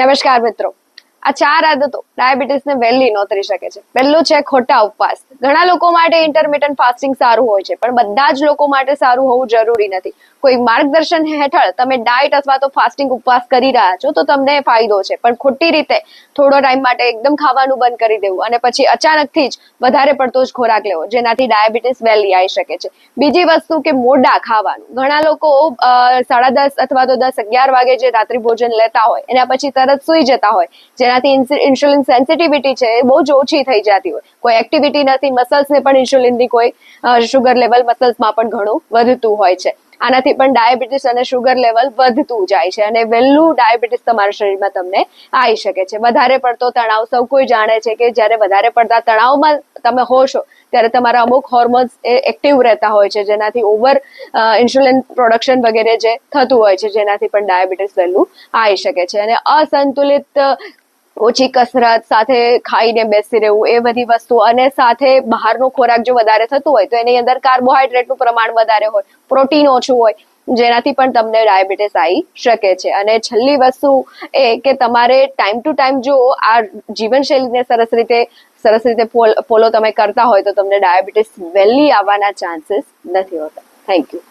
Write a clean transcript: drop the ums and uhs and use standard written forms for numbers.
નમસ્કાર મિત્રો, આ 4 આદતો ડાયાબિટીસને વહેલી નોતરી શકે છે. પહેલું છે ખોટા ઉપવાસ. ઘણા લોકો માટે ઇન્ટરમિટન્ટ ફાસ્ટિંગ સારું હોય છે, પણ બધા જ લોકો માટે સારું હોવું જરૂરી નથી. કોઈ માર્ગદર્શન હેઠળ તમે ડાયટ અથવા તો ફાસ્ટિંગ ઉપવાસ કરી રહ્યા છો તો તમને ફાયદો છે, પણ ખોટી રીતે થોડો ટાઈમ માટે એકદમ ખાવાનું બંધ કરી દેવું અને પછી અચાનકથી જ વધારે પડતો જ ખોરાક લેવો, જેનાથી ડાયાબિટીસ વહેલી આવી શકે છે. બીજી વસ્તુ કે મોડા ખાવાનું. ઘણા લોકો 10:30 અથવા તો 10-11 વાગે જે રાત્રિ ભોજન લેતા હોય એના પછી તરત સુઈ જતા હોય, જેનાથી ઇન્સ્યુલિન સેન્સિટિવિટી છે એ બહુ જ ઓછી થઈ જતી હોય. કોઈ એક્ટિવિટી નથી, મસલ્સને પણ ઇન્સ્યુલિનની કોઈ શુગર લેવલ મસલ્સમાં પણ ઘણું વધતું હોય છે. આનાથી પણ ડાયાબિટીસ અને શુગર લેવલ વધતું જાય છે અને વહેલું ડાયાબિટીસ તમારા શરીરમાં તમને આવી શકે છે. વધારે પડતો તણાવ. સૌ કોઈ જાણે છે કે જ્યારે વધારે પડતા તણાવમાં તમે હોશો ત્યારે તમારા અમુક હોર્મોન્સ એક્ટિવ રહેતા હોય છે, જેનાથી ઓવર ઇન્સ્યુલિન પ્રોડક્શન વગેરે જે થતું હોય છે, જેનાથી પણ ડાયાબિટીસ વહેલું આવી શકે છે. અને અસંતુલિત ઓછી કસરત, સાથે ખાઈને બેસી રહેવું, એ બધી વસ્તુ, અને સાથે બહારનો ખોરાક જો વધારે થતું હોય તો એની અંદર કાર્બોહાઈડ્રેટનું પ્રમાણ વધારે હોય, પ્રોટીન ઓછું હોય, જેનાથી પણ તમને ડાયાબિટીસ આવી શકે છે. અને છેલ્લી વસ્તુ એ કે તમારે ટાઈમ ટુ ટાઈમ જો આ જીવનશૈલીને સરસ રીતે ફોલો તમે કરતા હોય તો તમને ડાયાબિટીસ વહેલી આવવાના ચાન્સીસ નથી હોતા. Thank you.